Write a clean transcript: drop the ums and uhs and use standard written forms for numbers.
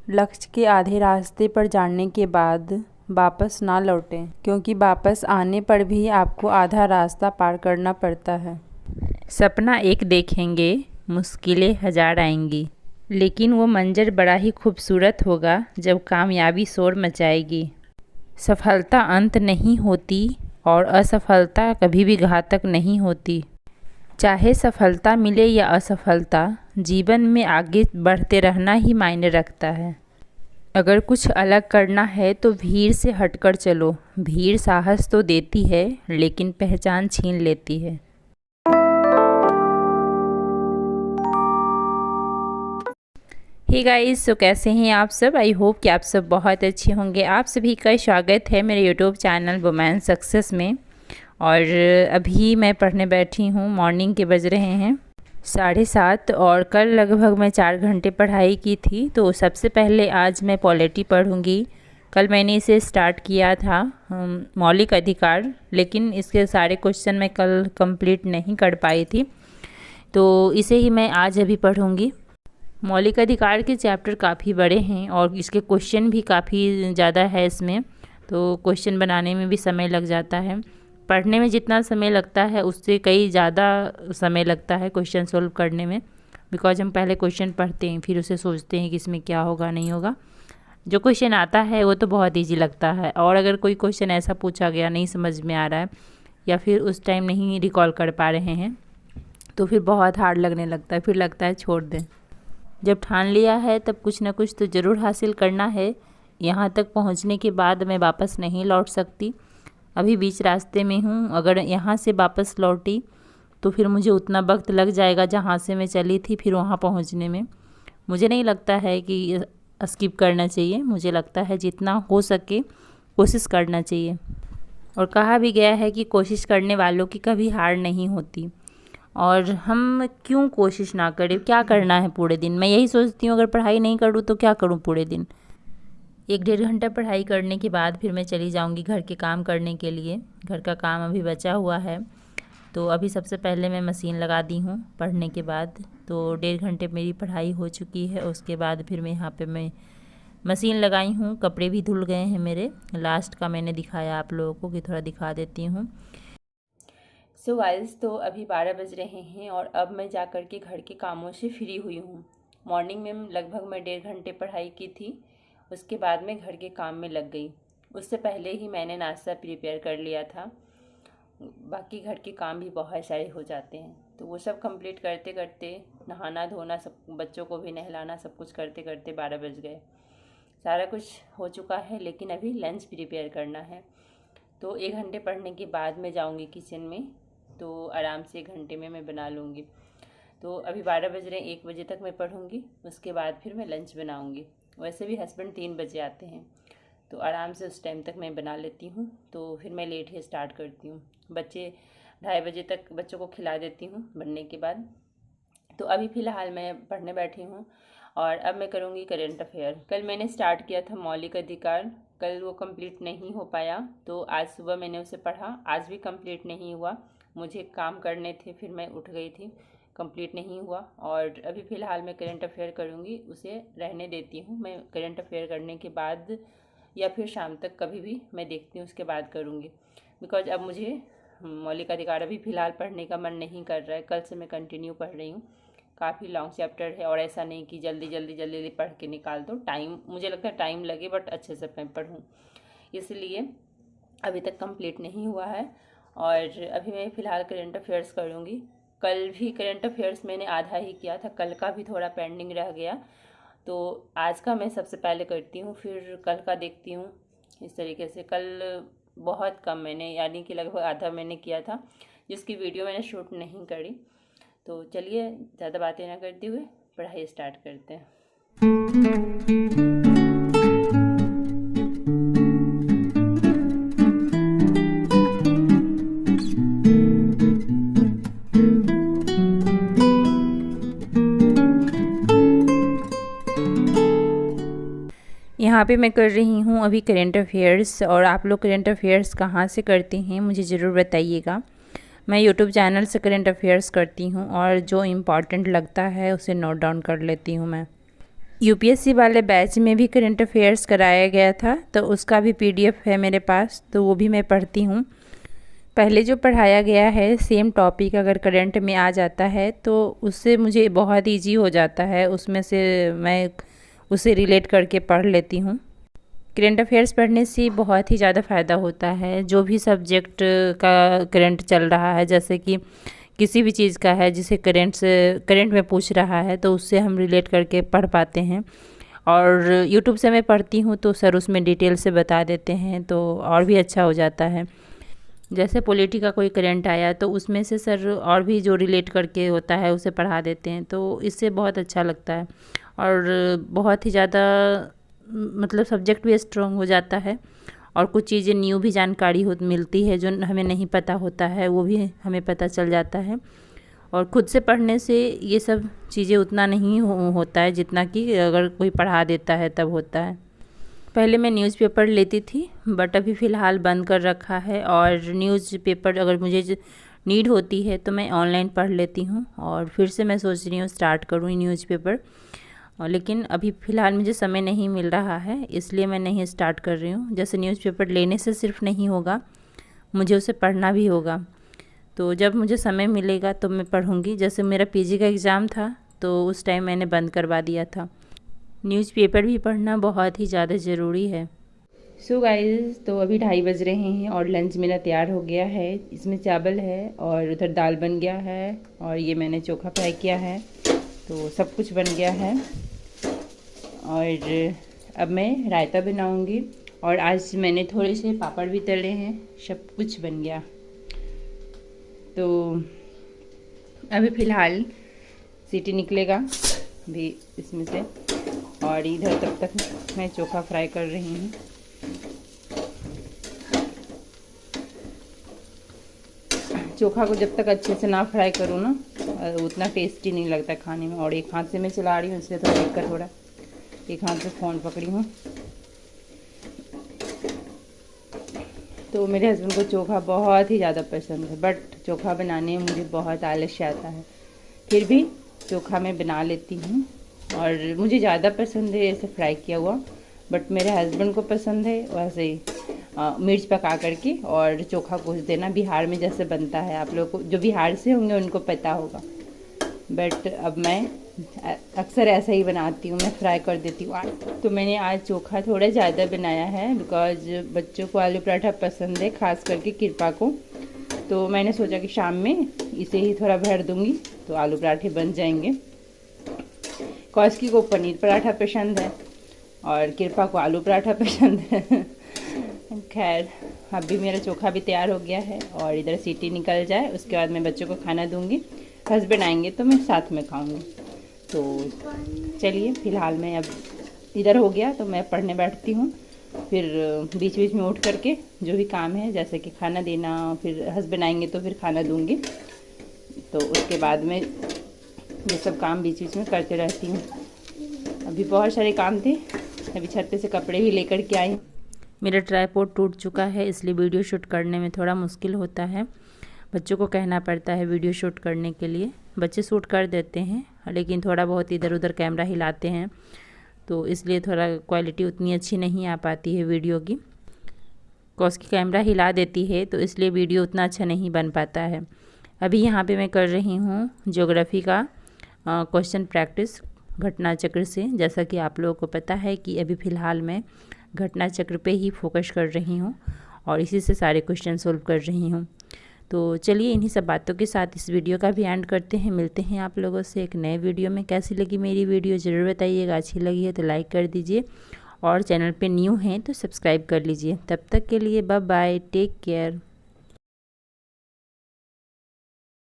लक्ष्य के आधे रास्ते पर जाने के बाद वापस ना लौटें, क्योंकि वापस आने पर भी आपको आधा रास्ता पार करना पड़ता है। सपना एक देखेंगे, मुश्किलें हजार आएंगी, लेकिन वो मंजर बड़ा ही खूबसूरत होगा जब कामयाबी शोर मचाएगी। सफलता अंत नहीं होती और असफलता कभी भी घातक नहीं होती। चाहे सफलता मिले या असफलता, जीवन में आगे बढ़ते रहना ही मायने रखता है। अगर कुछ अलग करना है तो भीड़ से हटकर चलो। भीड़ साहस तो देती है, लेकिन पहचान छीन लेती है। हे गाइस, तो कैसे हैं आप सब? आई होप कि आप सब बहुत अच्छे होंगे। आप सभी का स्वागत है मेरे यूट्यूब चैनल वुमेन सक्सेस में। और अभी मैं पढ़ने बैठी हूँ। मॉर्निंग के बज रहे हैं 7:30 और कल लगभग मैं 4 घंटे पढ़ाई की थी। तो सबसे पहले आज मैं पॉलिटी पढ़ूँगी। कल मैंने इसे स्टार्ट किया था मौलिक अधिकार, लेकिन इसके सारे क्वेश्चन मैं कल कंप्लीट नहीं कर पाई थी, तो इसे ही मैं आज अभी पढ़ूँगी। मौलिक अधिकार के चैप्टर काफ़ी बड़े हैं और इसके क्वेश्चन भी काफ़ी ज़्यादा है इसमें, तो क्वेश्चन बनाने में भी समय लग जाता है। पढ़ने में जितना समय लगता है उससे कई ज़्यादा समय लगता है क्वेश्चन सोल्व करने में, बिकॉज हम पहले क्वेश्चन पढ़ते हैं फिर उसे सोचते हैं कि इसमें क्या होगा नहीं होगा। जो क्वेश्चन आता है वो तो बहुत ईजी लगता है, और अगर कोई क्वेश्चन ऐसा पूछा गया नहीं समझ में आ रहा है या फिर उस टाइम नहीं रिकॉल कर पा रहे हैं तो फिर बहुत हार्ड लगने लगता है, फिर लगता है छोड़ दें। जब ठान लिया है तब कुछ ना कुछ तो ज़रूर हासिल करना है। यहाँ तक पहुँचने के बाद मैं वापस नहीं लौट सकती, अभी बीच रास्ते में हूँ। अगर यहाँ से वापस लौटी तो फिर मुझे उतना वक्त लग जाएगा जहाँ से मैं चली थी फिर वहाँ पहुँचने में। मुझे नहीं लगता है कि स्किप करना चाहिए, मुझे लगता है जितना हो सके कोशिश करना चाहिए। और कहा भी गया है कि कोशिश करने वालों की कभी हार नहीं होती। और हम क्यों कोशिश ना करें? क्या करना है पूरे दिन? मैं यही सोचती हूँ, अगर पढ़ाई नहीं करूँ तो क्या करूँ पूरे दिन। 1-1.5 घंटा पढ़ाई करने के बाद फिर मैं चली जाऊँगी घर के काम करने के लिए। घर का काम अभी बचा हुआ है, तो अभी सबसे पहले मैं मशीन लगा दी हूँ पढ़ने के बाद। तो 1.5 घंटे मेरी पढ़ाई हो चुकी है। उसके बाद फिर मैं यहाँ पे मैं मशीन लगाई हूँ। कपड़े भी धुल गए हैं मेरे, लास्ट का मैंने दिखाया आप लोगों को कि थोड़ा दिखा देती हूँ। सो गाइस, तो अभी 12 बज रहे हैं और अब मैं जा कर के घर के कामों से फ्री हुई हूँ। मॉर्निंग में लगभग मैं 1.5 घंटे पढ़ाई की थी, उसके बाद मैं घर के काम में लग गई। उससे पहले ही मैंने नाश्ता प्रिपेयर कर लिया था। बाकी घर के काम भी बहुत सारे हो जाते हैं, तो वो सब कंप्लीट करते करते नहाना धोना, सब बच्चों को भी नहलाना, सब कुछ करते करते 12 बज गए। सारा कुछ हो चुका है, लेकिन अभी लंच प्रिपेयर करना है। तो 1 घंटे पढ़ने के बाद मैं जाऊँगी किचन में, तो आराम से 1 घंटे में मैं बना लूँगी। तो अभी 12 बज रहे हैं, 1 बजे तक मैं पढ़ूँगी, उसके बाद फिर मैं लंच बनाऊँगी। वैसे भी हस्बैंड 3 बजे आते हैं, तो आराम से उस टाइम तक मैं बना लेती हूँ। तो फिर मैं लेट ही स्टार्ट करती हूँ। बच्चे 2:30 बजे तक बच्चों को खिला देती हूँ बनने के बाद। तो अभी फ़िलहाल मैं पढ़ने बैठी हूँ और अब मैं करूँगी करेंट अफेयर। कल मैंने स्टार्ट किया था मौलिक अधिकार, कल वो कंप्लीट नहीं हो पाया, तो आज सुबह मैंने उसे पढ़ा। आज भी कंप्लीट नहीं हुआ, मुझे काम करने थे, फिर मैं उठ गई थी, कंप्लीट नहीं हुआ। और अभी फ़िलहाल मैं करेंट अफेयर करूँगी, उसे रहने देती हूँ। मैं करेंट अफेयर करने के बाद या फिर शाम तक कभी भी मैं देखती हूँ, उसके बाद करूँगी। बिकॉज अब मुझे मौलिक अधिकार अभी फ़िलहाल पढ़ने का मन नहीं कर रहा है। कल से मैं कंटिन्यू पढ़ रही हूँ। काफ़ी लॉन्ग चैप्टर है और ऐसा नहीं कि जल्दी जल्दी जल्दी जल्दी पढ़ के निकाल दो। टाइम, मुझे लगता है टाइम लगे, बट अच्छे से मैं पढ़ूँ, इसलिए अभी तक कंप्लीट नहीं हुआ है। और अभी मैं फ़िलहाल करेंट अफेयर्स करूँगी। कल भी करेंट अफेयर्स मैंने आधा ही किया था, कल का भी थोड़ा पेंडिंग रह गया, तो आज का मैं सबसे पहले करती हूँ, फिर कल का देखती हूँ। इस तरीके से कल बहुत कम मैंने, यानी कि लगभग आधा मैंने किया था, जिसकी वीडियो मैंने शूट नहीं करी। तो चलिए ज़्यादा बातें ना करते हुए पढ़ाई स्टार्ट करते हैं। यहाँ पे मैं कर रही हूँ अभी करेंट अफेयर्स। और आप लोग करेंट अफेयर्स कहाँ से करते हैं मुझे ज़रूर बताइएगा। मैं यूट्यूब चैनल से करेंट अफेयर्स करती हूँ और जो इम्पॉर्टेंट लगता है उसे नोट डाउन कर लेती हूँ मैं। यूपीएससी वाले बैच में भी करंट अफेयर्स कराया गया था, तो उसका भी पीडीएफ है मेरे पास, तो वो भी मैं पढ़ती हूँ। पहले जो पढ़ाया गया है सेम टॉपिक अगर करंट में आ जाता है तो उससे मुझे बहुत इजी हो जाता है, उसमें से मैं उसे रिलेट करके पढ़ लेती हूँ। करंट अफेयर्स पढ़ने से बहुत ही ज़्यादा फ़ायदा होता है। जो भी सब्जेक्ट का करंट चल रहा है, जैसे कि किसी भी चीज़ का है जिसे करंट में पूछ रहा है, तो उससे हम रिलेट करके पढ़ पाते हैं। और यूट्यूब से मैं पढ़ती हूँ तो सर उसमें डिटेल से बता देते हैं, तो और भी अच्छा हो जाता है। जैसे पॉलिटी का कोई करंट आया तो उसमें से सर और भी जो रिलेट करके होता है उसे पढ़ा देते हैं, तो इससे बहुत अच्छा लगता है। और बहुत ही ज़्यादा मतलब सब्जेक्ट भी स्ट्रॉन्ग हो जाता है, और कुछ चीज़ें न्यू भी जानकारी मिलती है जो हमें नहीं पता होता है, वो भी हमें पता चल जाता है। और ख़ुद से पढ़ने से ये सब चीज़ें उतना नहीं होता है जितना कि अगर कोई पढ़ा देता है तब होता है। पहले मैं न्यूज़पेपर लेती थी, बट अभी फ़िलहाल बंद कर रखा है। और न्यूज़पेपर अगर मुझे नीड होती है तो मैं ऑनलाइन पढ़ लेती हूँ, और फिर से मैं सोच रही हूँ स्टार्ट करूँ न्यूज़पेपर। लेकिन अभी फ़िलहाल मुझे समय नहीं मिल रहा है, इसलिए मैं नहीं स्टार्ट कर रही हूँ। जैसे न्यूज़पेपर लेने से सिर्फ नहीं होगा, मुझे उसे पढ़ना भी होगा। तो जब मुझे समय मिलेगा तो मैं पढ़ूँगी। जैसे मेरा पीजी का एग्ज़ाम था तो उस टाइम मैंने बंद करवा दिया था। न्यूज़पेपर भी पढ़ना बहुत ही ज़्यादा ज़रूरी है। सो गाइस, तो अभी 2:30 बज रहे हैं और लंच मेरा तैयार हो गया है। इसमें चावल है और उधर दाल बन गया है, और ये मैंने चोखा फ्राई किया है, तो सब कुछ बन गया है। और अब मैं रायता बनाऊंगी, और आज मैंने थोड़े से पापड़ भी तले हैं, सब कुछ बन गया। तो अभी फ़िलहाल सीटी निकलेगा भी इसमें से, और इधर तब तक मैं चोखा फ्राई कर रही हूँ। चोखा को जब तक अच्छे से ना फ्राई करूँ ना, उतना टेस्टी नहीं लगता खाने में। और एक हाथ से मैं चला रही हूँ, इसलिए थोड़ा दिक्कत हो रहा है। एक हाथ से फ़ोन पकड़ी हूँ। तो मेरे हस्बैंड को चोखा बहुत ही ज़्यादा पसंद है, बट चोखा बनाने में मुझे बहुत आलस्य आता है। फिर भी चोखा मैं बना लेती हूँ, और मुझे ज़्यादा पसंद है ऐसे फ्राई किया हुआ, बट मेरे हस्बैंड को पसंद है वैसे मिर्च पका करके और चोखा घोस देना, बिहार में जैसे बनता है। आप लोग को जो बिहार से होंगे उनको पता होगा, बट अब मैं अक्सर ऐसा ही बनाती हूँ, मैं फ्राई कर देती हूँ। तो मैंने आज चोखा थोड़ा ज़्यादा बनाया है, बिकॉज बच्चों को आलू पराठा पसंद है, ख़ास करके कृपा को। तो मैंने सोचा कि शाम में इसे ही थोड़ा भर दूँगी तो आलू पराठे बन जाएंगे। कौशकी को पनीर पराठा पसंद है और कृपा को आलू पराठा पसंद है। खैर, अभी मेरा चोखा भी तैयार हो गया है, और इधर सीटी निकल जाए उसके बाद मैं बच्चों को खाना दूंगी। हस्बैंड आएंगे तो मैं साथ में खाऊंगी। तो चलिए, फ़िलहाल मैं अब इधर हो गया तो मैं पढ़ने बैठती हूँ। फिर बीच बीच में उठ करके जो भी काम है, जैसे कि खाना देना, फिर हस्बैंड आएंगे तो फिर खाना दूंगी, तो उसके बाद में ये सब काम बीच बीच में करते रहती हूँ। अभी बहुत सारे काम थे, अभी छत पे से कपड़े भी लेकर के आई। मेरा ट्राइपॉड टूट चुका है, इसलिए वीडियो शूट करने में थोड़ा मुश्किल होता है। बच्चों को कहना पड़ता है वीडियो शूट करने के लिए। बच्चे शूट कर देते हैं, लेकिन थोड़ा बहुत इधर उधर कैमरा हिलाते हैं, तो इसलिए थोड़ा क्वालिटी उतनी अच्छी नहीं आ पाती है वीडियो की। कौशकी कैमरा हिला देती है, तो इसलिए वीडियो उतना अच्छा नहीं बन पाता है। अभी यहाँ पे मैं कर रही हूँ ज्योग्राफी का क्वेश्चन प्रैक्टिस घटना चक्र से। जैसा कि आप लोगों को पता है कि अभी फ़िलहाल मैं घटना चक्र पे ही फोकस कर रही हूँ, और इसी से सारे क्वेश्चन सोल्व कर रही हूँ। तो चलिए, इन्हीं सब बातों के साथ इस वीडियो का भी एंड करते हैं। मिलते हैं आप लोगों से एक नए वीडियो में। कैसी लगी मेरी वीडियो ज़रूर बताइएगा। अच्छी लगी है तो लाइक कर दीजिए, और चैनल पे न्यू हैं तो सब्सक्राइब कर लीजिए। तब तक के लिए बाय बाय, टेक केयर।